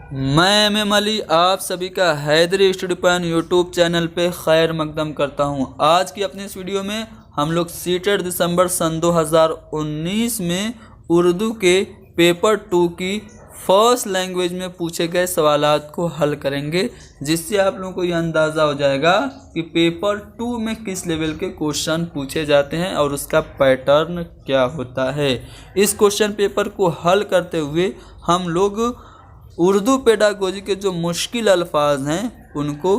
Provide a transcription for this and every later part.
मैं एम अली आप सभी का Haidari study point YouTube channel पे खैर मकदम करता हूँ। आज की अपनी इस वीडियो में हम लोग सीटेड दिसंबर सन 2019 में उर्दू के पेपर 2 की फर्स्ट लैंग्वेज में पूछे गए सवालात को हल करेंगे, जिससे आप लोगों को यह अंदाज़ा हो जाएगा कि पेपर 2 में किस लेवल के क्वेश्चन पूछे जाते हैं और उसका पैटर्न क्या होता है। इस क्वेश्चन पेपर को हल करते हुए हम लोग उर्दू पेडागोजी के जो मुश्किल अल्फाज हैं उनको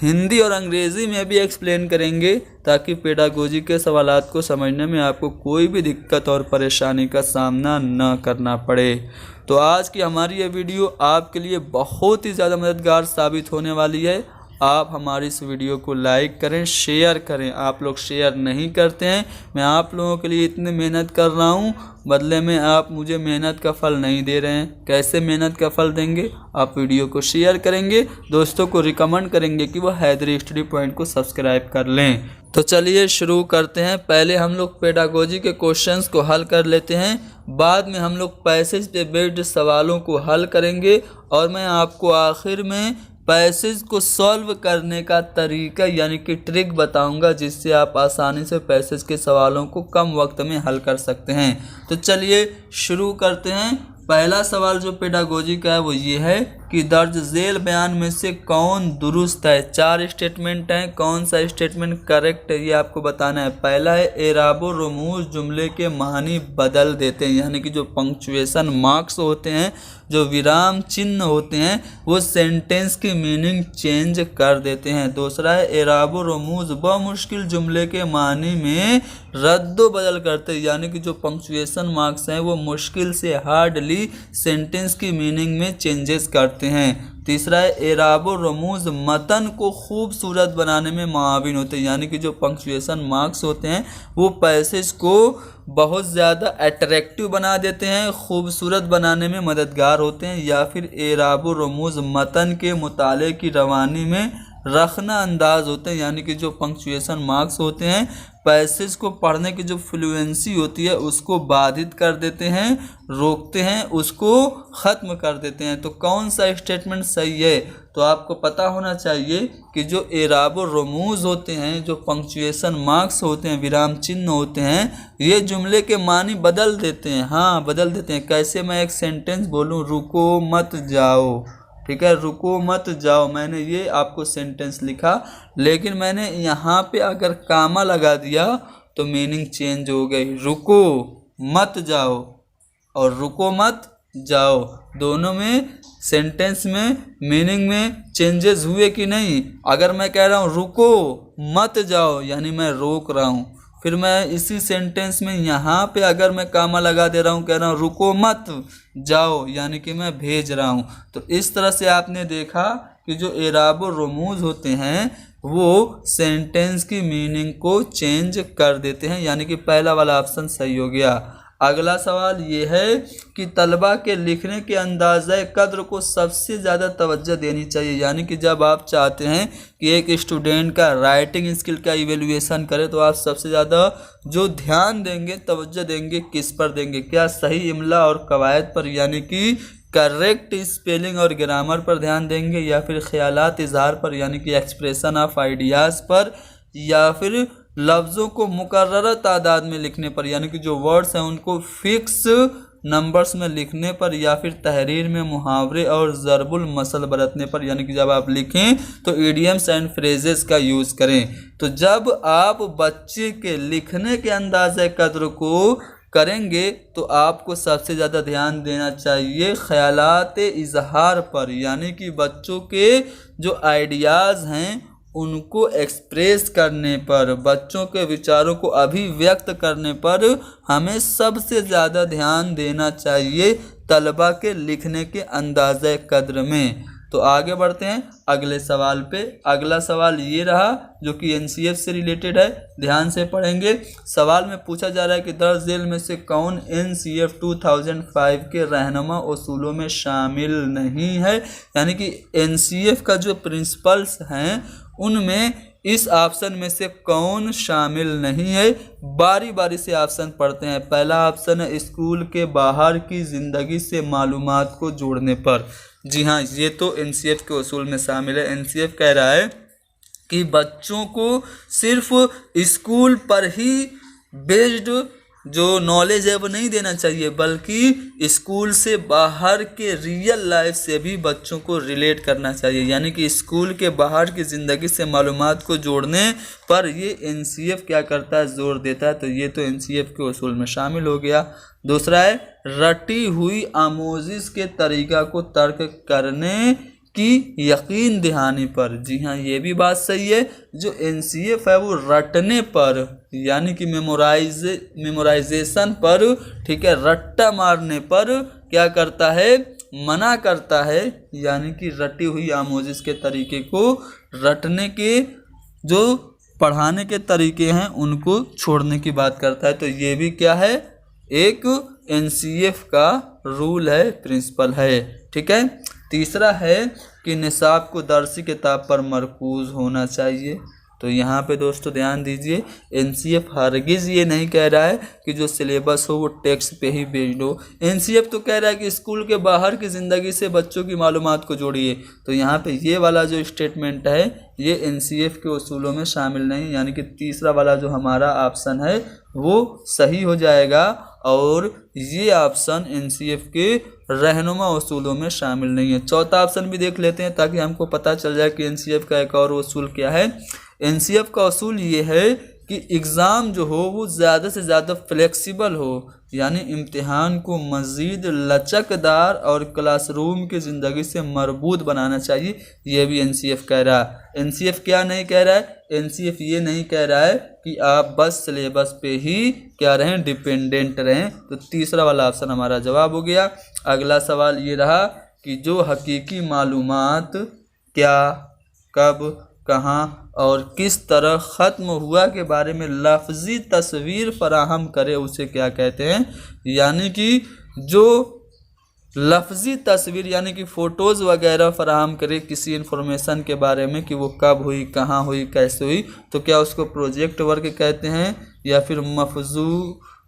हिंदी और अंग्रेज़ी में भी एक्सप्लेन करेंगे, ताकि पेडागोजी के सवालात को समझने में आपको कोई भी दिक्कत और परेशानी का सामना न करना पड़े। तो आज की हमारी ये वीडियो आपके लिए बहुत ही ज़्यादा मददगार साबित होने वाली है। आप हमारी इस वीडियो को लाइक करें, शेयर करें। आप लोग शेयर नहीं करते हैं। मैं आप लोगों के लिए इतनी मेहनत कर रहा हूं, बदले में आप मुझे मेहनत का फल नहीं दे रहे हैं। कैसे मेहनत का फल देंगे? आप वीडियो को शेयर करेंगे, दोस्तों को रिकमेंड करेंगे कि वो हैदरी स्टडी पॉइंट को सब्सक्राइब कर लें। तो चलिए शुरू करते हैं। पहले हम लोग पेडागोजी के क्वेश्चंस को हल कर लेते हैं, बाद में हम लोग पैसेज पे बेस्ड सवालों को हल करेंगे और मैं आपको आखिर में पैसेज को सॉल्व करने का तरीका यानी कि ट्रिक बताऊंगा, जिससे आप आसानी से पैसेज के सवालों को कम वक्त में हल कर सकते हैं। तो चलिए शुरू करते हैं। पहला सवाल जो पेडागोजी का है वो ये है कि दर्ज झेल बयान में से कौन दुरुस्त है। 4 स्टेटमेंट हैं, कौन सा स्टेटमेंट करेक्ट है ये आपको बताना है। पहला है एराबो रमूज जुमले के मानी बदल देते हैं, यानी कि जो पंक्चुएशन मार्क्स होते हैं, जो विराम चिन्ह होते हैं, वो सेंटेंस की मीनिंग चेंज कर देते हैं। दूसरा है एराबो रमूज बमुश्किल जुमले के मानी में रद्दो बदल करते हैं, यानी कि जो पंक्चुएशन मार्क्स हैं वो मुश्किल से हार्डली सेंटेंस की मीनिंग में चेंजेस करते हैं। तीसरा है एराबो रमूज मतन को खूबसूरत बनाने में मुआविन होते हैं, यानी कि जो पंक्चुएशन मार्क्स होते हैं वो पैसेज को बहुत ज़्यादा अट्रैक्टिव बना देते हैं, खूबसूरत बनाने में मददगार होते हैं। या फिर एराबो रमूज मतन के मुताले की रवानी में रखना अंदाज होते हैं, यानी कि जो पंक्चुएशन मार्क्स होते हैं पैसेज को पढ़ने की जो फ्लुएंसी होती है उसको बाधित कर देते हैं, रोकते हैं, उसको ख़त्म कर देते हैं। तो कौन सा स्टेटमेंट सही है? तो आपको पता होना चाहिए कि जो एराबो रमूज होते हैं, जो पंक्चुएशन मार्क्स होते हैं, विराम चिन्ह होते हैं, ये जुमले के मानी बदल देते हैं। हाँ, बदल देते हैं। कैसे? मैं एक सेंटेंस बोलूँ, रुको मत जाओ, ठीक है, रुको मत जाओ, मैंने ये आपको सेंटेंस लिखा, लेकिन मैंने यहाँ पे अगर कामा लगा दिया तो मीनिंग चेंज हो गई। रुको मत जाओ और रुको मत जाओ, दोनों में सेंटेंस में मीनिंग में चेंजेस हुए कि नहीं? अगर मैं कह रहा हूँ रुको मत जाओ, यानी मैं रोक रहा हूँ, फिर मैं इसी सेंटेंस में यहाँ पे अगर मैं कामा लगा दे रहा हूँ, कह रहा हूँ रुको मत जाओ, यानी कि मैं भेज रहा हूँ। तो इस तरह से आपने देखा कि जो एराबो रमूज होते हैं वो सेंटेंस की मीनिंग को चेंज कर देते हैं, यानी कि पहला वाला ऑप्शन सही हो गया। अगला सवाल ये है कि तलबा के लिखने के अंदाज़े कद्र को सबसे ज़्यादा तवज्जो देनी चाहिए, यानी कि जब आप चाहते हैं कि एक स्टूडेंट का राइटिंग स्किल का इवेल्युएशन करें तो आप सबसे ज़्यादा जो ध्यान देंगे, तवज्जो देंगे, किस पर देंगे? क्या सही इमला और कवायद पर, यानी कि करेक्ट स्पेलिंग और ग्रामर पर ध्यान देंगे, या फिर ख़यालात इज़हार पर, यानी कि एक्सप्रेशन ऑफ आइडियाज़ पर, या फिर लफ्ज़ों को मुकर्रर तादाद में लिखने पर, यानी कि जो वर्ड्स हैं उनको फिक्स नंबर्स में लिखने पर, या फिर तहरीर में मुहावरे और ज़रबुल मसल बरतने पर, यानी कि जब आप लिखें तो इडियम्स एंड फ्रेजेस का यूज़ करें। तो जब आप बच्चे के लिखने के अंदाज़े कद्र को करेंगे तो आपको सबसे ज़्यादा ध्यान देना चाहिए ख़यालात इज़हार पर, यानी कि बच्चों के जो आइडियाज़ हैं उनको एक्सप्रेस करने पर, बच्चों के विचारों को अभिव्यक्त करने पर हमें सबसे ज़्यादा ध्यान देना चाहिए तलबा के लिखने के अंदाज़े कद्र में। तो आगे बढ़ते हैं अगले सवाल पे। अगला सवाल ये रहा जो कि एनसीएफ से रिलेटेड है, ध्यान से पढ़ेंगे। सवाल में पूछा जा रहा है कि दर्ज झेल में से कौन एनसीएफ 2005 के रहनुमा उसूलों में शामिल नहीं है, यानी कि एनसीएफ का जो प्रिंसिपल्स हैं उनमें इस ऑप्शन में से कौन शामिल नहीं है। बारी बारी से ऑप्शन पढ़ते हैं। पहला ऑप्शन है स्कूल के बाहर की ज़िंदगी से मालूमात को जोड़ने पर, जी हाँ, ये तो एनसीएफ के उसूल में शामिल है। एनसीएफ कह रहा है कि बच्चों को सिर्फ स्कूल पर ही बेस्ड जो नॉलेज है वो नहीं देना चाहिए, बल्कि स्कूल से बाहर के रियल लाइफ से भी बच्चों को रिलेट करना चाहिए। यानी कि स्कूल के बाहर की ज़िंदगी से मालूमात को जोड़ने पर ये एनसीएफ क्या करता है, जोर देता है। तो ये तो एनसीएफ के उसूल में शामिल हो गया। दूसरा है रटी हुई आमोजिश के तरीका को तर्क करने की यकीन दहानी पर। जी हाँ, ये भी बात सही है। जो एनसीएफ है वो रटने पर यानी कि मेमोराइजेशन पर, ठीक है, रट्टा मारने पर क्या करता है, मना करता है। यानी कि रटी हुई आमोजिश के तरीके को, रटने के जो पढ़ाने के तरीके हैं उनको छोड़ने की बात करता है। तो ये भी क्या है, एक एनसीएफ का रूल है, प्रिंसिपल है। ठीक है। तीसरा है कि निसाब को दरसी किताब पर मरकूज होना चाहिए। तो यहाँ पे दोस्तों ध्यान दीजिए, एनसीएफ हरगिज़ ये नहीं कह रहा है कि जो सिलेबस हो वो टेक्स्ट पे ही बेस्ड हो। एनसीएफ तो कह रहा है कि स्कूल के बाहर की ज़िंदगी से बच्चों की मालूमात को जोड़िए। तो यहाँ पे ये वाला जो स्टेटमेंट है ये एनसीएफ के उसूलों में शामिल नहीं, यानी कि तीसरा वाला जो हमारा ऑप्शन है वो सही हो जाएगा। और ये ऑप्शन एनसीएफ के रहनुमा उसूलों में शामिल नहीं है। चौथा ऑप्शन भी देख लेते हैं ताकि हमको पता चल जाए कि एनसीएफ का एक और उसूल क्या है। एनसीएफ का उसूल ये है कि एग्ज़ाम जो हो वो ज़्यादा से ज़्यादा फ्लेक्सिबल हो, यानी इम्तिहान को मज़ीद लचकदार और क्लासरूम की ज़िंदगी से मरबूत बनाना चाहिए। ये भी एनसीएफ कह रहा है। एनसीएफ क्या नहीं कह रहा है, एनसीएफ ये नहीं कह रहा है कि आप बस सिलेबस पे ही क्या रहें, डिपेंडेंट रहें। तो तीसरा वाला ऑप्शन हमारा जवाब हो गया। अगला सवाल ये रहा कि जो हकीकी मालूमात क्या, कब, कहाँ और किस तरह ख़त्म हुआ के बारे में लफ्ज़ी तस्वीर फराहम करे उसे क्या कहते हैं। यानी कि जो लफ्ज़ी तस्वीर यानी कि फ़ोटोज़ वगैरह फराहम करे किसी इन्फॉर्मेशन के बारे में कि वो कब हुई, कहाँ हुई, कैसे हुई, तो क्या उसको प्रोजेक्ट वर्क कहते हैं या फिर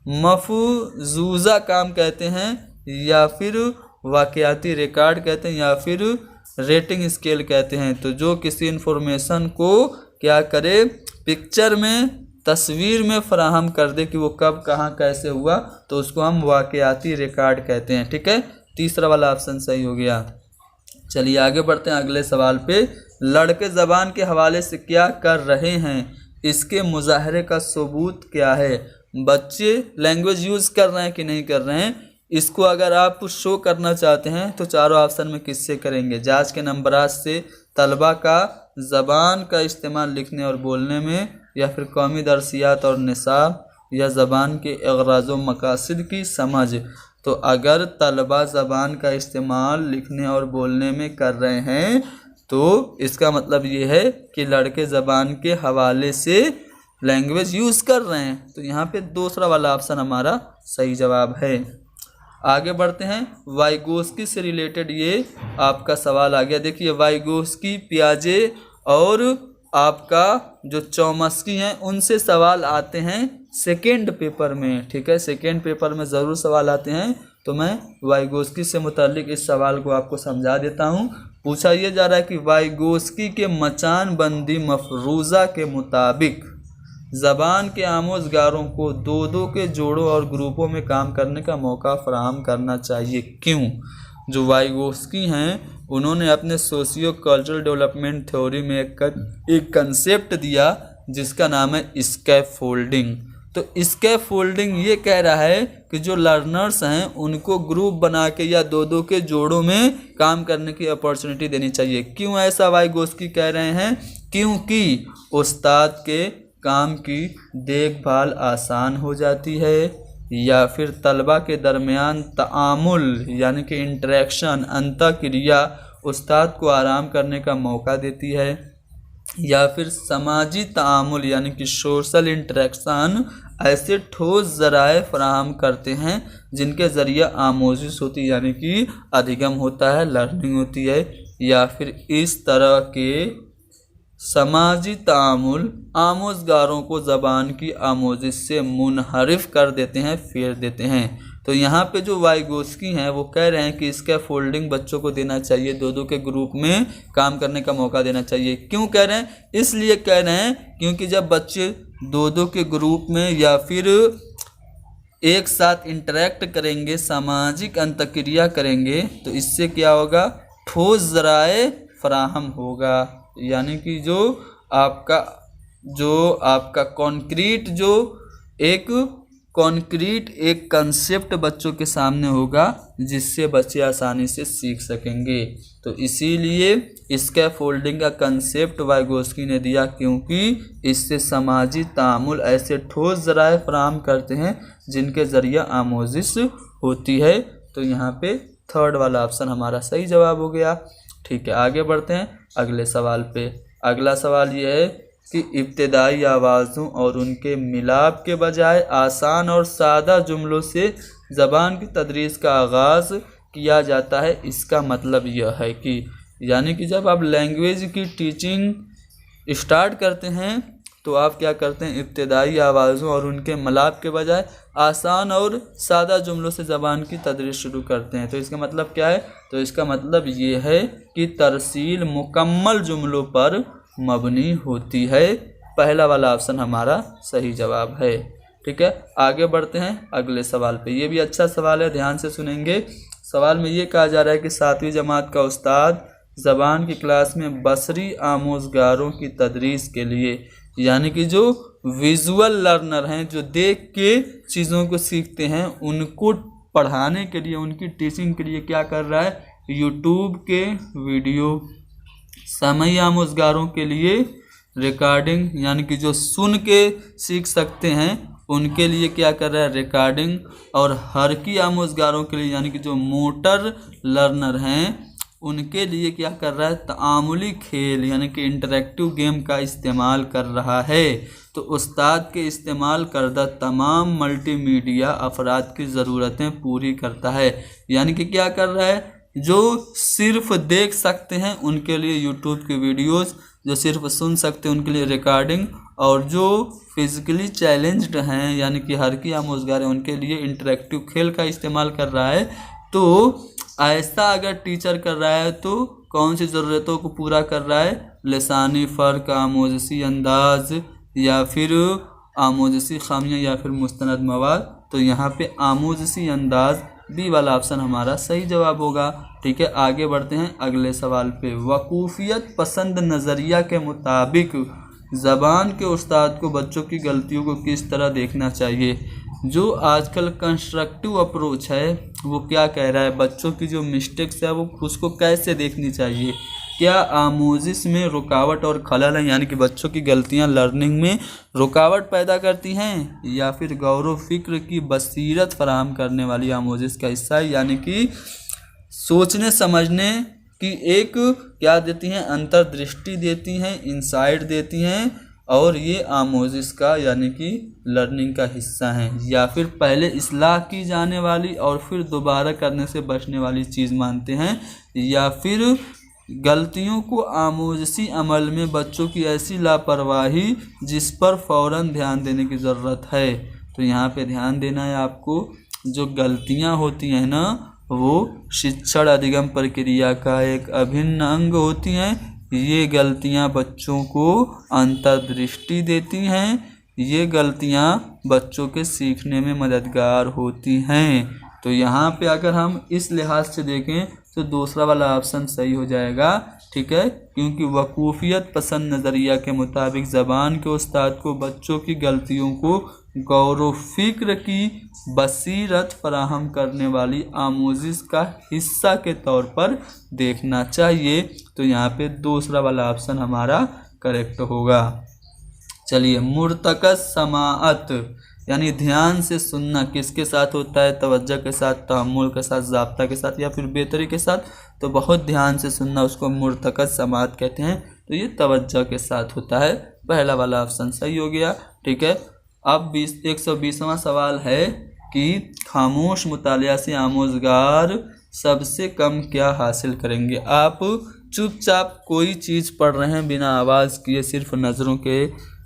मफजूज़ा काम कहते हैं या फिर वाक़याती रिकॉर्ड कहते हैं या फिर रेटिंग स्केल कहते हैं। तो जो किसी इन्फॉर्मेशन को क्या करे, पिक्चर में, तस्वीर में फराहम कर दे कि वो कब, कहाँ, कैसे हुआ, तो उसको हम वाक़याती रिकॉर्ड कहते हैं। ठीक है, तीसरा वाला ऑप्शन सही हो गया। चलिए आगे बढ़ते हैं अगले सवाल पे। लड़के ज़बान के हवाले से क्या कर रहे हैं, इसके मुजाहरे का सबूत क्या है। बच्चे लैंग्वेज यूज़ कर रहे हैं कि नहीं कर रहे हैं, इसको अगर आप शो करना चाहते हैं तो चारों ऑप्शन में किससे करेंगे। जांच के नंबरात से, तलबा का ज़बान का इस्तेमाल लिखने और बोलने में, या फिर कौमी दरसियात और निसाब, या ज़बान के अगराज़ व मकासद की समझ। तो अगर तलबा ज़बान का इस्तेमाल लिखने और बोलने में कर रहे हैं तो इसका मतलब ये है कि लड़के ज़बान के हवाले से लैंग्वेज यूज़ कर रहे हैं। तो यहाँ पे दूसरा वाला ऑप्शन हमारा सही जवाब है। आगे बढ़ते हैं। वाइगोस्की से रिलेटेड ये आपका सवाल आ गया। देखिए वाइगोस्की, पियाजे और आपका जो चॉम्स्की हैं उनसे सवाल आते हैं सेकेंड पेपर में। ठीक है, सेकेंड पेपर में ज़रूर सवाल आते हैं। तो मैं वाइगोस्की से मुताल्लिक इस सवाल को आपको समझा देता हूँ। पूछा ये जा रहा है कि वाइगोस्की के मचान बंदी मफरूज़ा के मुताबिक ज़बान के आमोज़गारों को दो दो के जोड़ों और ग्रुपों में काम करने का मौका फराहम करना चाहिए, क्यों। जो वाइगोस्की हैं उन्होंने अपने सोशियो कल्चरल डेवलपमेंट थ्योरी में एक कंसेप्ट दिया जिसका नाम है स्कैफोल्डिंग। तो स्कैफोल्डिंग ये कह रहा है कि जो लर्नर्स हैं उनको ग्रुप बना के या दो दो के जोड़ों में काम करने की अपॉर्चुनिटी देनी चाहिए। क्यों ऐसा वाइगोस्की कह रहे हैं, क्योंकि उस्ताद के काम की देखभाल आसान हो जाती है, या फिर तलबा के दरमियान तामुल यानी कि इंटरेक्शन, अंतःक्रिया उस्ताद को आराम करने का मौका देती है, या फिर समाजी तामुल यानी कि सोशल इंटरेक्शन ऐसे ठोस ज़राए फराहम करते हैं जिनके ज़रिए आमोजिश होती है यानी कि अधिगम होता है, लर्निंग होती है, या फिर इस तरह के समाजी तामुल आमोज़गारों को ज़बान की आमोजिश से मुनहरिफ कर देते हैं, फेर देते हैं। तो यहाँ पे जो वाइगोस्की हैं वो कह रहे हैं कि इसका फोल्डिंग बच्चों को देना चाहिए, दो दो के ग्रुप में काम करने का मौका देना चाहिए। क्यों कह रहे हैं? इसलिए कह रहे हैं क्योंकि जब बच्चे दो दो के ग्रुप में या फिर एक साथ इंटरेक्ट करेंगे, सामाजिक अंतक्रिया करेंगे, तो इससे क्या होगा? ठोस ज़राए फराहम होगा, यानी कि जो आपका कॉन्क्रीट एक कंसेप्ट बच्चों के सामने होगा जिससे बच्चे आसानी से सीख सकेंगे। तो इसीलिए स्कैफोल्डिंग का कंसेप्ट वाइगोस्की ने दिया, क्योंकि इससे समाजी तामुल ऐसे ठोस ज़राए फराहम करते हैं जिनके ज़रिए आमोजिश होती है। तो यहाँ पे थर्ड वाला ऑप्शन हमारा सही जवाब हो गया। ठीक है, आगे बढ़ते हैं अगले सवाल पे। अगला सवाल ये है कि इब्तिदाई आवाज़ों और उनके मिलाप के बजाय आसान और सादा जुमलों से ज़बान की तदरीस का आगाज़ किया जाता है। इसका मतलब यह है कि यानी कि जब आप लैंग्वेज की टीचिंग स्टार्ट करते हैं तो आप क्या करते हैं? इब्तिदाई आवाज़ों और उनके मिलाप के बजाय आसान और सादा जुमलों से ज़बान की तदरीस शुरू करते हैं। तो इसका मतलब क्या है? तो इसका मतलब ये है कि तरसील मुकम्मल जुमलों पर मबनी होती है। पहला वाला ऑप्शन हमारा सही जवाब है। ठीक है, आगे बढ़ते हैं अगले सवाल पे। ये भी अच्छा सवाल है, ध्यान से सुनेंगे। सवाल में ये कहा जा रहा है कि 7वीं जमात का उस्ताद ज़बान की क्लास में बसरी आमोज़गारों की तदरीस के लिए, यानी कि जो विजुअल लर्नर हैं, जो देख के चीज़ों को सीखते हैं, उनको पढ़ाने के लिए, उनकी टीचिंग के लिए क्या कर रहा है? यूट्यूब के वीडियो, समई आमोज़गारों के लिए रिकॉर्डिंग, यानी कि जो सुन के सीख सकते हैं उनके लिए क्या कर रहा है? रिकॉर्डिंग। और हरकी आमोज़गारों के लिए, यानी कि जो मोटर लर्नर हैं, उनके लिए क्या कर रहा है? तामुली खेल, यानी कि इंटरेक्टिव गेम का इस्तेमाल कर रहा है। तो उस्ताद के इस्तेमाल करदा तमाम मल्टीमीडिया अफराद की ज़रूरतें पूरी करता है। यानी कि क्या कर रहा है? जो सिर्फ देख सकते हैं उनके लिए यूट्यूब की वीडियोस, जो सिर्फ सुन सकते हैं उनके लिए रिकॉर्डिंग, और जो फिज़िकली चैलेंज्ड हैं, यानी कि हरकी आमोज़गार हैं, उनके लिए इंटरेक्टिव खेल का इस्तेमाल कर रहा है। तो ऐसा अगर टीचर कर रहा है तो कौन सी ज़रूरतों को पूरा कर रहा है? लिसानी फ़र्क, आमोज़शी अंदाज, या फिर आमोज़शी खामियाँ, या फिर मुस्तनद मवाद। तो यहाँ पे आमोज़शी अंदाज बी वाला ऑप्शन हमारा सही जवाब होगा। ठीक है, आगे बढ़ते हैं अगले सवाल पे। वकूफ़ियत पसंद नज़रिया के मुताबिक ज़बान के उस्ताद को बच्चों की गलतियों को किस तरह देखना चाहिए? जो आजकल कंस्ट्रक्टिव अप्रोच है वो क्या कह रहा है? बच्चों की जो मिस्टेक्स है वो उसको कैसे देखनी चाहिए? क्या आमोजिश में रुकावट और खलल है, यानी कि बच्चों की गलतियां लर्निंग में रुकावट पैदा करती हैं, या फिर गौर फिक्र की बसीरत फराहम करने वाली आमोजिश का हिस्सा है, यानी कि सोचने समझने की एक क्या देती हैं? अंतर्दृष्टि देती हैं, इंसाइट देती हैं, और ये आमोजिश का यानी कि लर्निंग का हिस्सा हैं, या फिर पहले इस्लाह की जाने वाली और फिर दोबारा करने से बचने वाली चीज़ मानते हैं, या फिर गलतियों को आमोजिशी अमल में बच्चों की ऐसी लापरवाही जिस पर फ़ौरन ध्यान देने की ज़रूरत है। तो यहाँ पे ध्यान देना है आपको, जो गलतियाँ होती हैं ना, वो शिक्षण अधिगम प्रक्रिया का एक अभिन्न अंग होती हैं। ये गलतियाँ बच्चों को अंतर्दृष्टि देती हैं, ये गलतियाँ बच्चों के सीखने में मददगार होती हैं। तो यहाँ पे अगर हम इस लिहाज से देखें तो दूसरा वाला ऑप्शन सही हो जाएगा। ठीक है, क्योंकि वकूफ़ियत पसंद नज़रिया के मुताबिक ज़बान के उस्ताद को बच्चों की गलतियों को गौर व फिक्र की बसीरत फराहम करने वाली आमोजिश का हिस्सा के तौर पर देखना चाहिए। तो यहाँ पे दूसरा वाला ऑप्शन हमारा करेक्ट होगा। चलिए, मुर्तकज़ समाअत यानी ध्यान से सुनना किसके साथ होता है? तवज्जो के साथ, तहम्मुल के साथ, ज़ाब्ता के साथ, या फिर बेहतरी के साथ। तो बहुत ध्यान से सुनना उसको मुर्तकज़ समाअत कहते हैं। तो ये तवज्जो के साथ होता है। पहला वाला ऑप्शन सही हो गया। ठीक है, अब 120वां सवाल है कि खामोश मुतालिया से आमोज़गार सबसे कम क्या हासिल करेंगे? आप चुपचाप कोई चीज़ पढ़ रहे हैं बिना आवाज़ किए, सिर्फ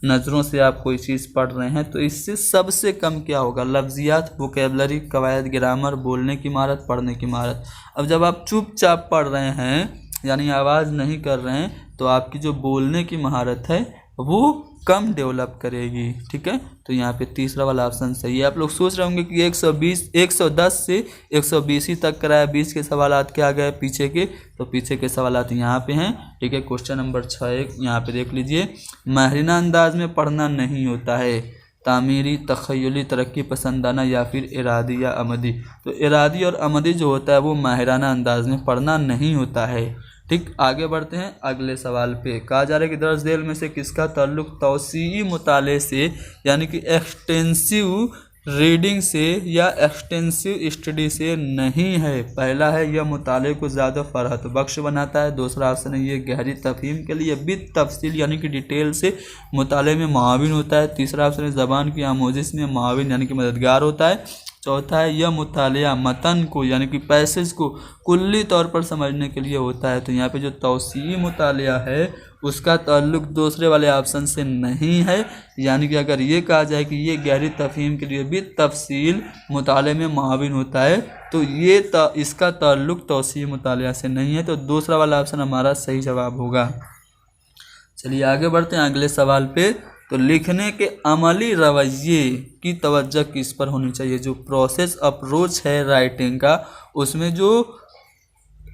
नज़रों से आप कोई चीज़ पढ़ रहे हैं, तो इससे सबसे कम क्या होगा, लफ्ज़ियात, वोकेबलरी, कवायद, ग्रामर, बोलने की महारत, पढ़ने की महारत। अब जब आप चुपचाप पढ़ रहे हैं यानी आवाज़ नहीं कर रहे हैं, तो आपकी जो बोलने की महारत है वो कम डेवलप करेगी। ठीक है, तो यहाँ पे तीसरा वाला ऑप्शन सही है। आप लोग सोच रहे होंगे कि 110 से 120 ही तक कराया, 20 के सवालात क्या गए पीछे के, तो पीछे के सवालात यहाँ पे हैं। ठीक है, क्वेश्चन नंबर 6 यहाँ पे देख लीजिए, माहिराना अंदाज में पढ़ना नहीं होता है, तामीरी, तख़य्युली, तरक्की पसंदाना या फिर इरादी या अमदी। तो इरादी और अमदी जो होता है वो माहिराना अंदाज में पढ़ना नहीं होता है। ठीक, आगे बढ़ते हैं अगले सवाल पे। कहा जा रहा है कि दर्ज झेल में से किसका ताल्लुक तौसीई मुताले से यानी कि एक्सटेंसिव रीडिंग से या एक्सटेंसिव स्टडी से नहीं है। पहला है यह मुताले को ज़्यादा फरहत बख्श बनाता है। दूसरा ऑप्शन है ये गहरी तफहीम के लिए बित तफसील यानी कि डिटेल से मुताले में मुआविन होता है। तीसरा ऑप्शन है ज़बान की आमोजिश में मुआविन यानी कि मददगार होता है। चौथा है यह मुतालिया मतन को यानी कि पैसेज को कुल्ली तौर पर समझने के लिए होता है। तो यहाँ पे जो तौसीई मुतालिया है उसका ताल्लुक दूसरे वाले ऑप्शन से नहीं है, यानी कि अगर ये कहा जाए कि ये गहरी तफहीम के लिए भी तफसील मुताले में मुआविन होता है, तो ये इसका ताल्लुक तौसीई मुतालिया से नहीं है। तो दूसरा वाला ऑप्शन हमारा सही जवाब होगा। चलिए आगे बढ़ते हैं अगले सवाल पे। तो लिखने के अमली रवैये की तवज्जो किस पर होनी चाहिए। जो प्रोसेस अप्रोच है राइटिंग का, उसमें जो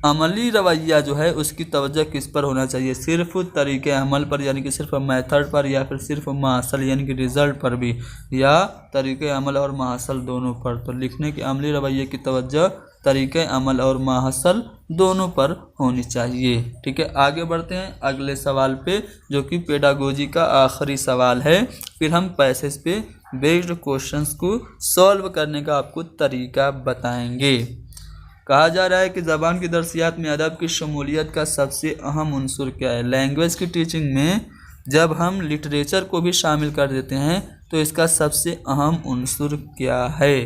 अमली रवैया जो है उसकी तवज्जो किस पर होना चाहिए। सिर्फ तरीके अमल पर यानी कि सिर्फ मेथड पर, या फिर सिर्फ मासल यानी कि रिज़ल्ट पर भी, या तरीके अमल और मासल दोनों पर। तो लिखने के अमली रवैये की तवज्जो तरीके अमल और मासल दोनों पर होनी चाहिए। ठीक है, आगे बढ़ते हैं अगले सवाल पे जो कि पेडागोजी का आखिरी सवाल है। फिर हम पैसेज पे बेस्ड क्वेश्चंस को सॉल्व करने का आपको तरीका बताएंगे। कहा जा रहा है कि ज़बान की दरसियात में अदब की शमूलियत का सबसे अहम उन्सुर क्या है। लैंग्वेज की टीचिंग में जब हम लिटरेचर को भी शामिल कर देते हैं तो इसका सबसे अहम उन्सुर क्या है।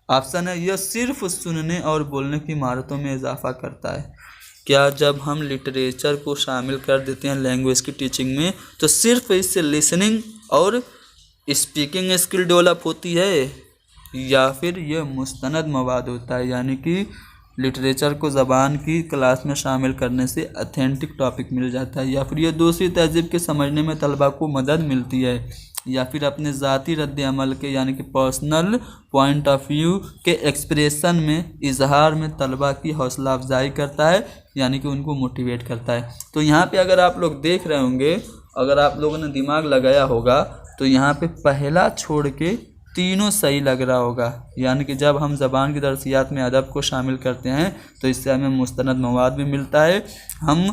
ऑप्शन है यह सिर्फ सुनने और बोलने की महारतों में इजाफा करता है। क्या जब हम लिटरेचर को शामिल कर देते हैं लैंग्वेज की टीचिंग में तो सिर्फ इससे लिसनिंग और स्पीकिंग स्किल डेवलप होती है, या फिर यह मुस्तनद मवाद होता है, यानी कि लिटरेचर को ज़बान की क्लास में शामिल करने से ऑथेंटिक टॉपिक मिल जाता है, या फिर यह दूसरी तहज़ीब के समझने में तलबा को मदद मिलती है, या फिर अपने ज़ाती रद्द अमल के यानी कि पर्सनल पॉइंट ऑफ व्यू के एक्सप्रेशन में इजहार में तलबा की हौसला अफजाई करता है, यानी कि उनको मोटिवेट करता है। तो यहाँ पे अगर आप लोग देख रहे होंगे, अगर आप लोगों ने दिमाग लगाया होगा तो यहाँ पे पहला छोड़ के तीनों सही लग रहा होगा, यानी कि जब हम ज़बान की दरसियात में अदब को शामिल करते हैं तो इससे हमें मुस्तनद मवाद भी मिलता है। हम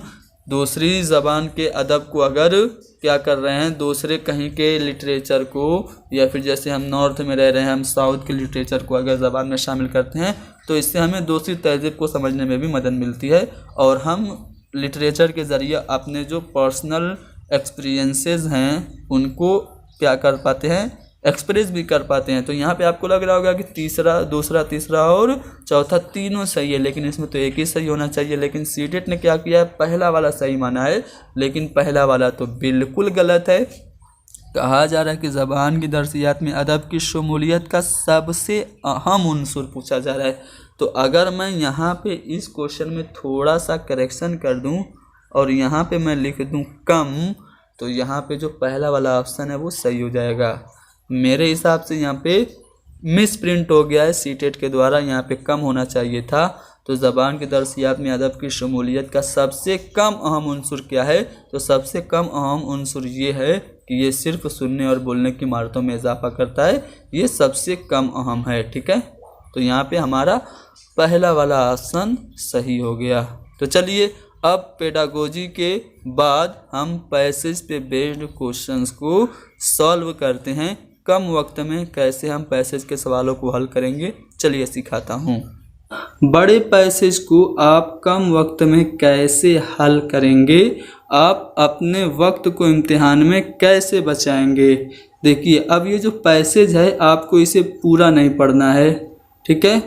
दूसरी ज़बान के अदब को अगर क्या कर रहे हैं, दूसरे कहीं के लिटरेचर को, या फिर जैसे हम नॉर्थ में रह रहे हैं हम साउथ के लिटरेचर को अगर ज़बान में शामिल करते हैं तो इससे हमें दूसरी तहज़ीब को समझने में भी मदद मिलती है, और हम लिटरेचर के ज़रिए अपने जो पर्सनल एक्सपीरियंसेस हैं उनको क्या कर पाते हैं, एक्सप्रेस भी कर पाते हैं। तो यहाँ पे आपको लग रहा होगा कि तीसरा, दूसरा, तीसरा और चौथा तीनों सही है, लेकिन इसमें तो एक ही सही होना चाहिए। लेकिन सीटेट ने क्या किया है, पहला वाला सही माना है, लेकिन पहला वाला तो बिल्कुल गलत है। कहा जा रहा है कि ज़बान की दरसियात में अदब की शमूलियत का सबसे अहम उन्सुर पूछा जा रहा है। तो अगर मैं यहाँ पे इस क्वेश्चन में थोड़ा सा करेक्शन कर दूँ और यहाँ पे मैं लिख दूँ कम, तो यहाँ पे जो पहला वाला ऑप्शन है वो सही हो जाएगा। मेरे हिसाब से यहाँ पे मिस प्रिंट हो गया है सीटेट के द्वारा, यहाँ पे कम होना चाहिए था। तो ज़बान की दरसियात में अदब की शमूलियत का सबसे कम अहम उन्सुर क्या है, तो सबसे कम अहम उन्सुर ये है कि ये सिर्फ सुनने और बोलने की महारतों में इजाफा करता है, ये सबसे कम अहम है। ठीक है, तो यहाँ पे हमारा पहला वाला ऑप्शन सही हो गया। तो चलिए अब पेडागोजी के बाद हम पैसेज पे बेस्ड क्वेश्चंस को सॉल्व करते हैं। कम वक्त में कैसे हम पैसेज के सवालों को हल करेंगे, चलिए सिखाता हूँ। बड़े पैसेज को आप कम वक्त में कैसे हल करेंगे, आप अपने वक्त को इम्तिहान में कैसे बचाएंगे। देखिए अब ये जो पैसेज है आपको इसे पूरा नहीं पढ़ना है, ठीक है,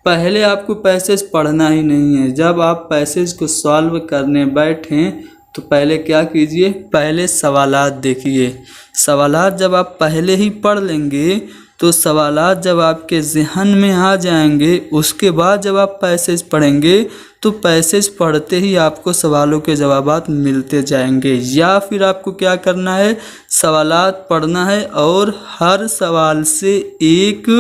पहले आपको पैसेज पढ़ना ही नहीं है। जब आप पैसेज को सॉल्व करने बैठें तो पहले क्या कीजिए, पहले सवालात देखिए। सवालात जब आप पहले ही पढ़ लेंगे तो सवालात जब आपके ज़हन में आ जाएंगे, उसके बाद जब आप पैसेज पढ़ेंगे तो पैसेज पढ़ते ही आपको सवालों के जवाबात मिलते जाएंगे। या फिर आपको क्या करना है, सवालात पढ़ना है और हर सवाल से एक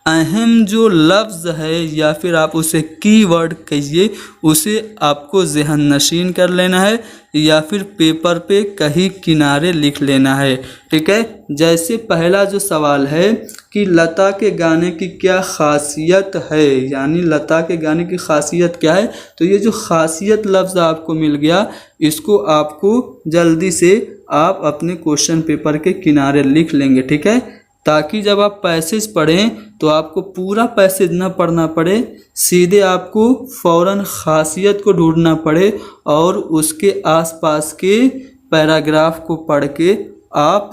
अहम जो लफ्ज़ है या फिर आप उसे कीवर्ड कहिए, उसे आपको ज़हन नशीन कर लेना है या फिर पेपर पे कहीं किनारे लिख लेना है। ठीक है, जैसे पहला जो सवाल है कि लता के गाने की क्या खासियत है, यानी लता के गाने की खासियत क्या है, तो ये जो खासियत लफ्ज़ आपको मिल गया, इसको आपको जल्दी से आप अपने क्वेश्चन पेपर के किनारे लिख लेंगे। ठीक है, ताकि जब आप पैसेज पढ़ें तो आपको पूरा पैसेज न पढ़ना पड़े, सीधे आपको फ़ौरन खासियत को ढूंढना पड़े और उसके आसपास के पैराग्राफ को पढ़ के आप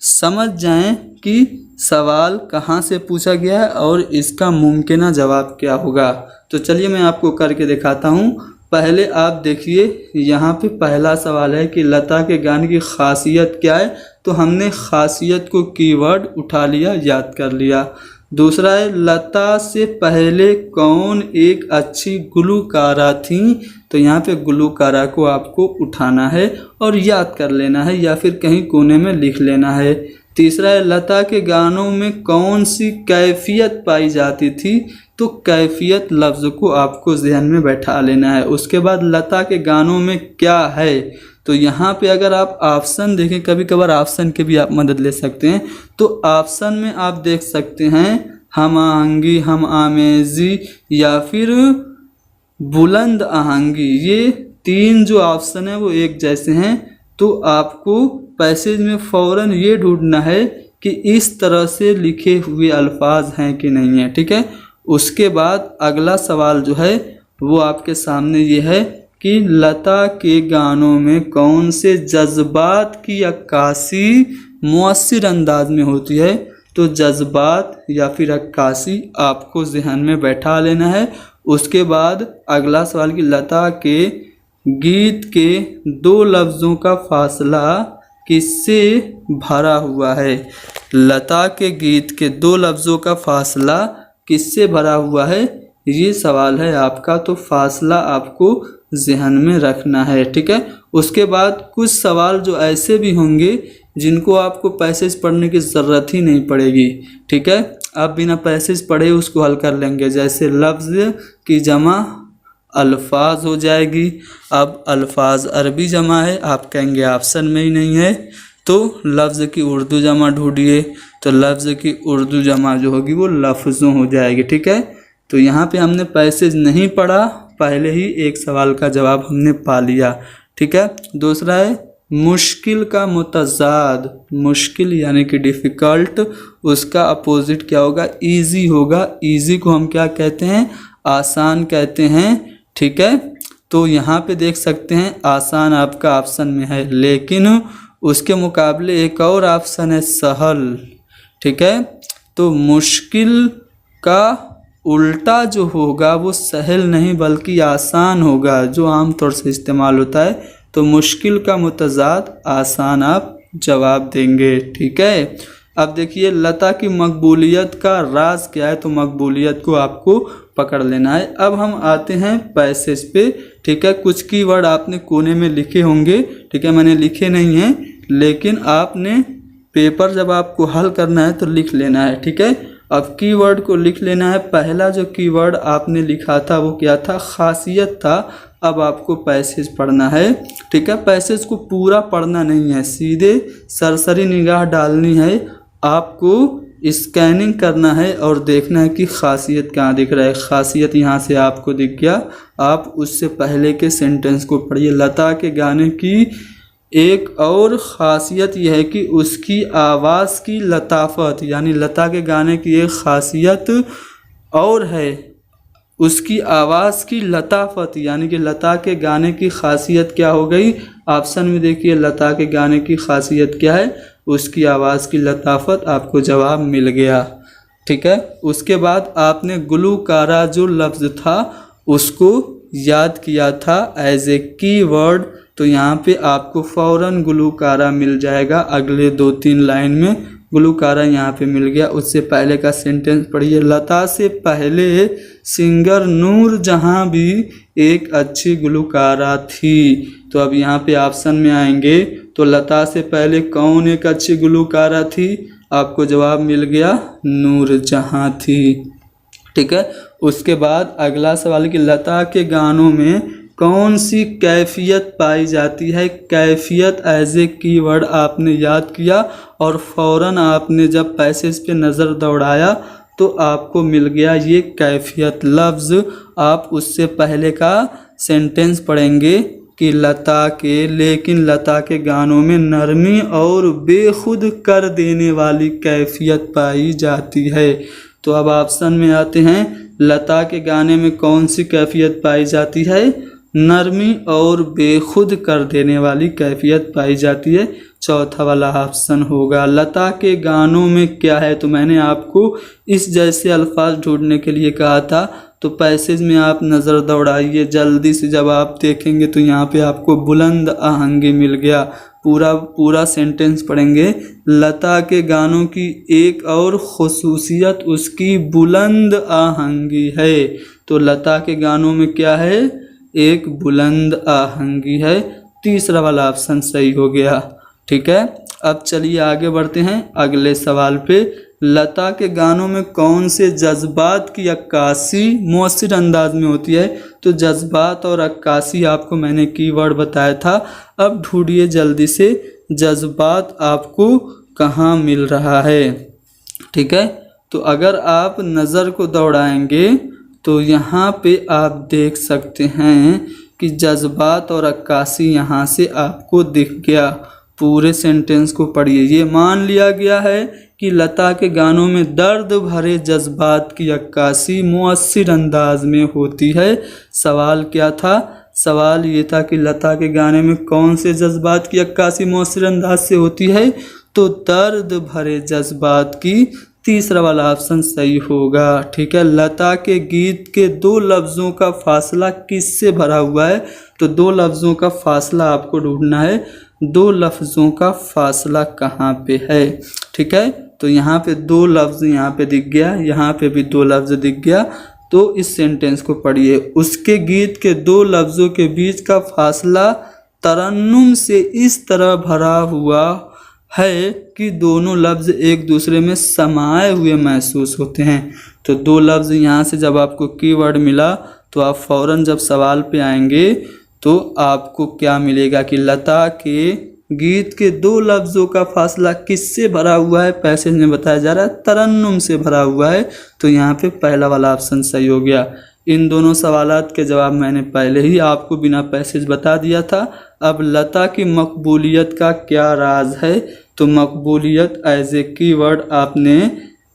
समझ जाएं कि सवाल कहाँ से पूछा गया है और इसका मुमकिन जवाब क्या होगा। तो चलिए मैं आपको करके दिखाता हूँ। पहले आप देखिए, यहाँ पे पहला सवाल है कि लता के गाने की खासियत क्या है, तो हमने खासियत को कीवर्ड उठा लिया, याद कर लिया। दूसरा है लता से पहले कौन एक अच्छी गुलकारा थी, तो यहाँ पे गुलकारा को आपको उठाना है और याद कर लेना है या फिर कहीं कोने में लिख लेना है। तीसरा है लता के गानों में कौन सी कैफियत पाई जाती थी, तो कैफियत लफ्ज़ को आपको ज़हन में बैठा लेना है। उसके बाद लता के गानों में क्या है, तो यहाँ पे अगर आप ऑप्शन देखें, कभी कभार ऑप्शन की भी आप मदद ले सकते हैं। तो ऑप्शन में आप देख सकते हैं हम आहंगी, हम आमेजी या फिर बुलंद आहंगी, ये तीन जो ऑप्शन है वो एक जैसे हैं। तो आपको पैसेज में फ़ौरन ये ढूंढना है कि इस तरह से लिखे हुए अल्फाज हैं कि नहीं है। ठीक है, उसके बाद अगला सवाल जो है वो आपके सामने ये है कि लता के गानों में कौन से जज्बात की अक्कासी मुअस्सिर अंदाज में होती है, तो जज्बात या फिर अक्कासी आपको ज़हन में बैठा लेना है। उसके बाद अगला सवाल कि लता के गीत के दो लफ्ज़ों का फासला किससे भरा हुआ है, लता के गीत के दो लफ्ज़ों का फासला किससे भरा हुआ है, ये सवाल है आपका। तो फासला आपको ज़हन में रखना है। ठीक है, उसके बाद कुछ सवाल जो ऐसे भी होंगे जिनको आपको पैसेज पढ़ने की ज़रूरत ही नहीं पड़ेगी। ठीक है, आप बिना पैसेज पढ़े उसको हल कर लेंगे। जैसे लफ्ज़ की जमा अल्फाज हो जाएगी। अब अल्फाज अरबी जमा है, आप कहेंगे ऑप्शन में ही नहीं है, तो लफ्ज़ की उर्दू जमा ढूंढिए, तो लफ्ज़ की उर्दू जमा जो होगी वो लफ्ज़ों हो जाएगी। ठीक है, तो यहाँ पे हमने पैसेज नहीं पढ़ा, पहले ही एक सवाल का जवाब हमने पा लिया। ठीक है, दूसरा है मुश्किल का मुतज़ाद, मुश्किल यानी कि डिफ़िकल्ट, उसका अपोजिट क्या होगा, ईजी होगा। ईजी को हम क्या कहते हैं, आसान कहते हैं। ठीक है, तो यहाँ पे देख सकते हैं आसान आपका ऑप्शन में है, लेकिन उसके मुकाबले एक और ऑप्शन है सहल। ठीक है, तो मुश्किल का उल्टा जो होगा वो सहल नहीं बल्कि आसान होगा, जो आमतौर से इस्तेमाल होता है। तो मुश्किल का मुतज़ाद आसान आप जवाब देंगे। ठीक है, अब देखिए लता की मकबूलियत का राज क्या है, तो मकबूलियत को आपको पकड़ लेना है। अब हम आते हैं पैसेज पे। ठीक है, कुछ कीवर्ड आपने कोने में लिखे होंगे। ठीक है, मैंने लिखे नहीं हैं, लेकिन आपने पेपर जब आपको हल करना है तो लिख लेना है। ठीक है, अब कीवर्ड को लिख लेना है। पहला जो कीवर्ड आपने लिखा था वो क्या था, खासियत था। अब आपको पैसेज पढ़ना है। ठीक है, पैसेज को पूरा पढ़ना नहीं है, सीधे सरसरी निगाह डालनी है। आपको स्कैनिंग करना है और देखना है कि खासियत कहाँ दिख रहा है। खासियत यहाँ से आपको दिख गया, आप उससे पहले के सेंटेंस को पढ़िए। लता के गाने की एक और ख़ासियत यह है कि उसकी आवाज़ की लताफत, यानी लता के गाने की एक ख़ासियत और है उसकी आवाज़ की लताफत, यानी कि लता के गाने की ख़ासियत क्या हो गई। ऑप्शन में देखिए लता के गाने की ख़ासियत क्या है, उसकी आवाज़ की लताफत, आपको जवाब मिल गया। ठीक है, उसके बाद आपने गुलकारा जो लफ्ज़ था उसको याद किया था एज ए कीवर्ड, तो यहाँ पे आपको फ़ौरन गुलूकारा मिल जाएगा। अगले 2-3 लाइन में गुलूकारा यहाँ पे मिल गया। उससे पहले का सेंटेंस पढ़िए। लता से पहले सिंगर नूर जहाँ भी एक अच्छी गुलूकारा थी। तो अब यहाँ पे ऑप्शन में आएंगे तो लता से पहले कौन एक अच्छी गुलूकारा थी? आपको जवाब मिल गया नूर जहाँ थी। ठीक है। उसके बाद अगला सवाल कि लता के गानों में कौन सी कैफियत पाई जाती है? कैफियत एज ए कीवर्ड आपने याद किया और फ़ौरन आपने जब पैसेज पे नज़र दौड़ाया तो आपको मिल गया ये कैफियत लफ्ज़। आप उससे पहले का सेंटेंस पढ़ेंगे कि लेकिन लता के गानों में नरमी और बेखुद कर देने वाली कैफियत पाई जाती है। तो अब ऑप्शन में आते हैं, लता के गाने में कौन सी कैफियत पाई जाती है? नरमी और बेखुद कर देने वाली कैफियत पाई जाती है। चौथा वाला ऑप्शन होगा। लता के गानों में क्या है? तो मैंने आपको इस जैसे अल्फाज ढूंढने के लिए कहा था, तो पैसेज में आप नज़र दौड़ाइए जल्दी से। जब आप देखेंगे तो यहाँ पे आपको बुलंद आहंगी मिल गया। पूरा सेंटेंस पढ़ेंगे। लता के गानों की एक और खुसूसियत उसकी बुलंद आहंगी है। तो लता के गानों में क्या है? एक बुलंद आहंगी है। तीसरा वाला ऑप्शन सही हो गया। ठीक है। अब चलिए आगे बढ़ते हैं अगले सवाल पे। लता के गानों में कौन से जज्बात की अक्कासी मौसिर अंदाज में होती है? तो जज्बात और अक्कासी आपको मैंने कीवर्ड बताया था। अब ढूंढिए जल्दी से जज्बात आपको कहाँ मिल रहा है। ठीक है। तो अगर आप नज़र को दौड़ाएंगे तो यहाँ पे आप देख सकते हैं कि जज्बात और अक्कासी यहाँ से आपको दिख गया। पूरे सेंटेंस को पढ़िए। ये मान लिया गया है कि लता के गानों में दर्द भरे जज्बात की अक्कासी मुअस्सिर अंदाज में होती है। सवाल क्या था? सवाल ये था कि लता के गाने में कौन से जज्बात की अक्कासी मुअस्सिर अंदाज से होती है? तो दर्द भरे जज्बात की। तीसरा वाला ऑप्शन सही होगा। ठीक है। लता के गीत के 2 लफ्ज़ों का फासला किससे भरा हुआ है? तो 2 लफ्ज़ों का फासला आपको ढूंढना है। 2 लफ्ज़ों का फासला कहाँ पे है? ठीक है। तो यहाँ पे 2 लफ्ज़ यहाँ पे दिख गया, यहाँ पे भी 2 लफ्ज़ दिख गया। तो इस सेंटेंस को पढ़िए। उसके गीत के 2 लफ्ज़ों के बीच का फासला तरन्नुम से इस तरह भरा हुआ है कि दोनों लफ्ज़ एक दूसरे में समाये हुए महसूस होते हैं। तो 2 लफ्ज़ यहाँ से जब आपको कीवर्ड मिला तो आप फ़ौरन जब सवाल पे आएंगे तो आपको क्या मिलेगा कि लता के गीत के 2 लफ्ज़ों का फासला किससे भरा हुआ है? पैसेज में बताया जा रहा है तरन्नुम से भरा हुआ है। तो यहाँ पे पहला वाला ऑप्शन सही हो गया। इन दोनों सवालात के जवाब मैंने पहले ही आपको बिना पैसेज बता दिया था। अब लता की मकबूलियत का क्या राज है? तो मकबूलियत एज ए कीवर्ड आपने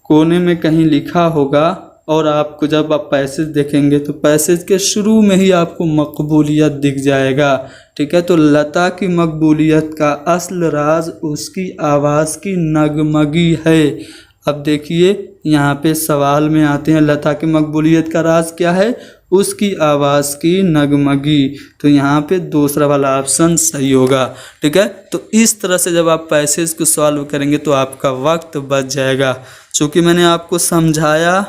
कोने में कहीं लिखा होगा और आपको जब आप पैसेज देखेंगे तो पैसेज के शुरू में ही आपको मकबूलियत दिख जाएगा। ठीक है। तो लता की मकबूलियत का असल राज उसकी आवाज़ की नगमगी है। अब देखिए यहाँ पे सवाल में आते हैं, लता की मकबूलियत का राज क्या है? उसकी आवाज़ की नगमगी। तो यहाँ पे दूसरा वाला ऑप्शन सही होगा। ठीक है। तो इस तरह से जब आप पैसेज को सॉल्व करेंगे तो आपका वक्त बच जाएगा। चूँकि मैंने आपको समझाया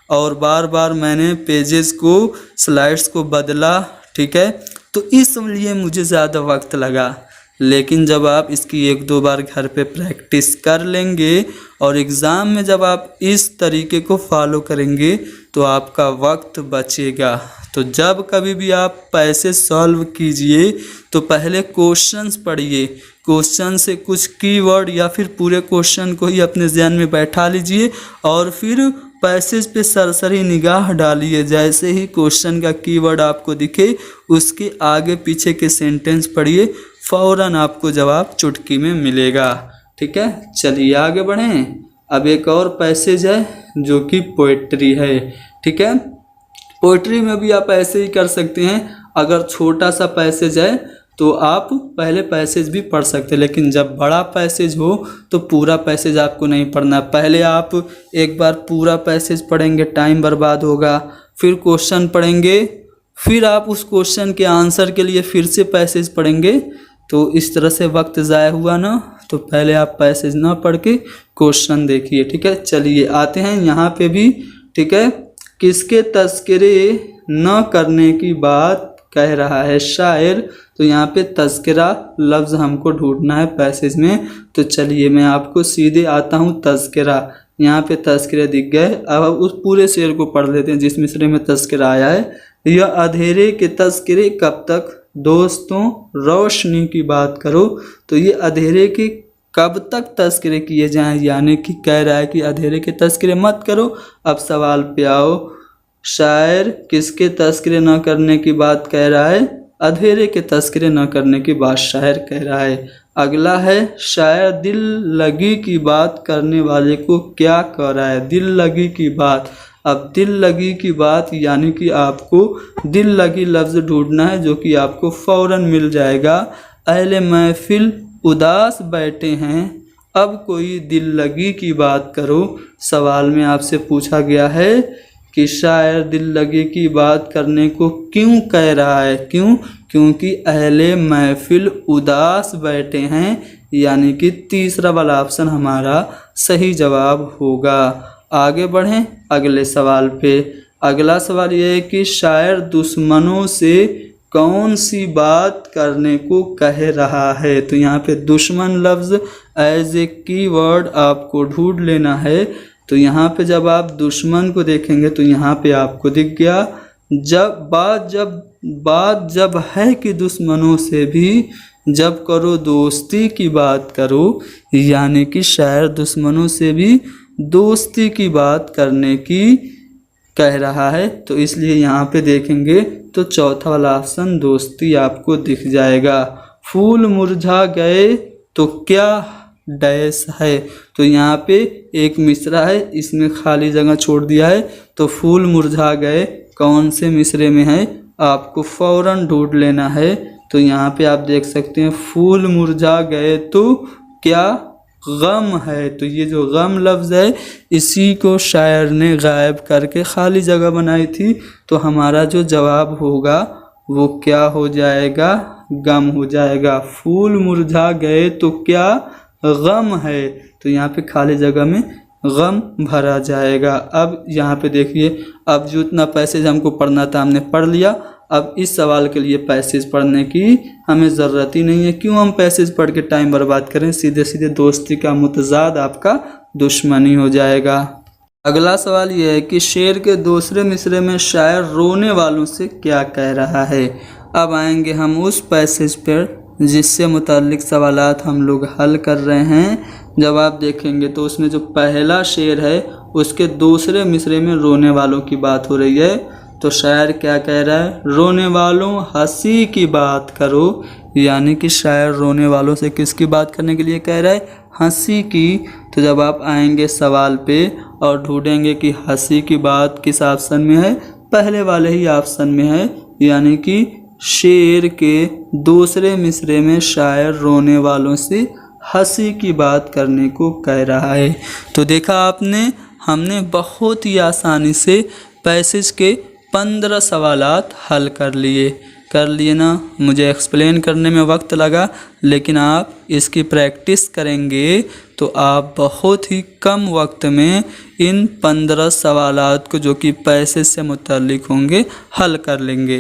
और बार बार मैंने पेजेस को स्लाइड्स को बदला। ठीक है। तो इसलिए मुझे ज़्यादा वक्त लगा। लेकिन जब आप इसकी 1-2 बार घर पे प्रैक्टिस कर लेंगे और एग्ज़ाम में जब आप इस तरीके को फॉलो करेंगे तो आपका वक्त बचेगा। तो जब कभी भी आप पैसे सॉल्व कीजिए तो पहले क्वेश्चंस पढ़िए। क्वेश्चन से कुछ कीवर्ड या फिर पूरे क्वेश्चन को ही अपने ज़हन में बैठा लीजिए और फिर पैसेज पे सरसरी निगाह डालिए। जैसे ही क्वेश्चन का कीवर्ड आपको दिखे उसके आगे पीछे के सेंटेंस पढ़िए, फ़ौरन आपको जवाब चुटकी में मिलेगा। ठीक है। चलिए आगे बढ़ें। अब एक और पैसेज है जो कि पोएट्री है। ठीक है। पोएट्री में भी आप ऐसे ही कर सकते हैं। अगर छोटा सा पैसेज है तो आप पहले पैसेज भी पढ़ सकते हैं, लेकिन जब बड़ा पैसेज हो तो पूरा पैसेज आपको नहीं पढ़ना। पहले आप एक बार पूरा पैसेज पढ़ेंगे, टाइम बर्बाद होगा। फिर क्वेश्चन पढ़ेंगे, फिर आप उस क्वेश्चन के आंसर के लिए फिर से पैसेज पढ़ेंगे। तो इस तरह से वक्त ज़ाया हुआ ना, तो पहले आप पैसेज ना पढ़ के क्वेश्चन देखिए, ठीक है। चलिए आते हैं यहाँ पे भी, ठीक है। किसके तस्करे न करने की बात कह रहा है शायर। तो यहाँ पे तस्करा लफ्ज़ हमको ढूंढना है पैसेज में। तो चलिए मैं आपको सीधे आता हूँ तस्करा। यहाँ पे तस्करे दिख गए। अब उस पूरे शेर को पढ़ लेते हैं जिस मिसरे में तस्करा आया है। यह अंधेरे के तस्करे कब तक, दोस्तों रोशनी की बात करो। तो ये अंधेरे के कब तक तस्करे किए जाएं, यानी कि कह रहा है कि अंधेरे के तस्करे मत करो। अब सवाल पे आओ, शायर किसके तस्करे न करने की बात कह रहा है, अंधेरे के तस्करे न करने की बात शायर कह रहा है। अगला है, शायर दिल लगी की बात करने वाले को क्या कह रहा है, दिल लगी की बात। अब दिल लगी की बात यानी कि आपको दिल लगी लफ्ज़ ढूंढना है जो कि आपको फ़ौरन मिल जाएगा। अहले महफिल उदास बैठे हैं, अब कोई दिल लगी की बात करो। सवाल में आपसे पूछा गया है कि शायर दिल लगी की बात करने को क्यों कह रहा है, क्यों, क्योंकि अहले महफिल उदास बैठे हैं, यानी कि तीसरा वाला ऑप्शन हमारा सही जवाब होगा। आगे बढ़ें अगले सवाल पे। अगला सवाल यह है कि शायर दुश्मनों से कौन सी बात करने को कह रहा है। तो यहाँ पे दुश्मन लफ्ज़ एज ए कीवर्ड आपको ढूंढ लेना है। तो यहाँ पे जब आप दुश्मन को देखेंगे तो यहाँ पे आपको दिख गया, बात जब है कि दुश्मनों से भी जब करो दोस्ती की बात करो, यानी कि शायर दुश्मनों से भी दोस्ती की बात करने की कह रहा है। तो इसलिए यहाँ पे देखेंगे तो चौथा वाला ऑप्शन दोस्ती आपको दिख जाएगा। फूल मुरझा गए तो क्या डैश है। तो यहाँ पे एक मिसरा है, इसमें खाली जगह छोड़ दिया है। तो फूल मुरझा गए कौन से मिसरे में है, आपको फ़ौरन ढूंढ लेना है। तो यहाँ पे आप देख सकते हैं, फूल मुरझा गए तो क्या गम है। तो ये जो गम लफ्ज़ है इसी को शायर ने गायब करके खाली जगह बनाई थी। तो हमारा जो जवाब होगा वो क्या हो जाएगा, गम हो जाएगा। फूल मुरझा गए तो क्या गम है। तो यहाँ पे खाली जगह में गम भरा जाएगा। अब यहाँ पे देखिए, अब जो इतना पैसेज हमको पढ़ना था हमने पढ़ लिया। अब इस सवाल के लिए पैसेज पढ़ने की हमें ज़रूरत ही नहीं है। क्यों हम पैसेज पढ़ के टाइम बर्बाद करें, सीधे सीधे दोस्ती का मुतज़ाद आपका दुश्मनी हो जाएगा। अगला सवाल यह है कि शेर के दूसरे मिसरे में शायर रोने वालों से क्या कह रहा है। अब आएंगे हम उस पैसेज पर जिससे मुताल्लिक सवालात हम लोग हल कर रहे हैं। जब आप देखेंगे तो उसमें जो पहला शेर है उसके दूसरे मिसरे में रोने वालों की बात हो रही है। तो शायर क्या कह रहा है, रोने वालों हंसी की बात करो। यानी कि शायर रोने वालों से किसकी बात करने के लिए कह रहा है, हंसी की। तो जब आप आएंगे सवाल पे और ढूंढेंगे कि हंसी की बात किस ऑप्शन में है, पहले वाले ही ऑप्शन में है। यानी कि शेर के दूसरे मिसरे में शायर रोने वालों से हंसी की बात करने को कह रहा है। तो देखा आपने, हमने बहुत ही आसानी से पैसेज के 15 सवालात हल कर लिए ना। मुझे एक्सप्लेन करने में वक्त लगा, लेकिन आप इसकी प्रैक्टिस करेंगे तो आप बहुत ही कम वक्त में इन 15 सवालात को जो कि पैसेज से मुताल्लिक होंगे हल कर लेंगे।